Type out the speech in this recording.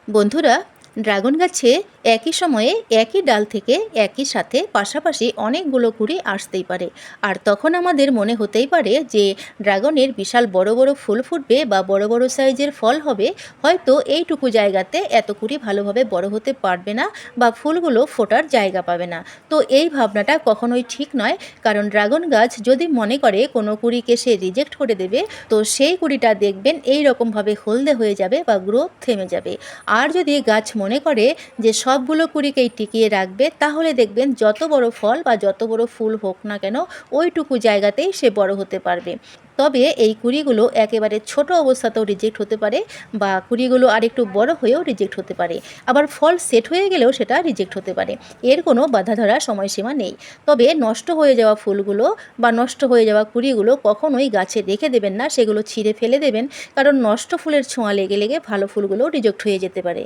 বন্ধুরা, ড্রাগন গাছে একই সময়ে একই ডাল থেকে একই সাথে পাশাপাশি অনেকগুলো কুঁড়ি আসতেই পারে। আর তখন আমাদের মনে হতেই পারে যে ড্রাগনের বিশাল বড় বড় ফুল ফুটবে বা বড় বড় সাইজের ফল হবে, হয়তো এইটুকু জায়গাতে এত কুঁড়ি ভালোভাবে বড় হতে পারবে না বা ফুলগুলো ফোটার জায়গা পাবে না। তো এই ভাবনাটা কখনোই ঠিক নয়, কারণ ড্রাগন গাছ যদি মনে করে কোনো কুঁড়িকে সে রিজেক্ট করে দেবে, তো সেই কুঁড়িটা দেখবেন এই রকমভাবে হলদে হয়ে যাবে বা গ্রোথ থেমে যাবে। আর যদি গাছ মনে করে যে সবগুলো কুঁড়িকেই টিকিয়ে রাখবে, তাহলে দেখবেন যত বড় ফল বা যত বড় ফুল হোক না কেন ওইটুকু জায়গাতেই সে বড় হতে পারবে। তবে এই কুঁড়িগুলো একেবারে ছোট অবস্থাতেও রিজেক্ট হতে পারে বা কুঁড়িগুলো আরেকটু বড় হয়েও রিজেক্ট হতে পারে। আবার ফল সেট হয়ে গেলেও সেটা রিজেক্ট হতে পারে। এর কোনো বাধা ধরা সময়সীমা নেই। তবে নষ্ট হয়ে যাওয়া ফুলগুলো বা নষ্ট হয়ে যাওয়া কুঁড়িগুলো কখনোই গাছে রেখে দেবেন না, সেগুলো ছিঁড়ে ফেলে দেবেন, কারণ নষ্ট ফুলের ছোঁয়া লেগে লেগে ভালো ফুলগুলো রিজেক্ট হয়ে যেতে পারে।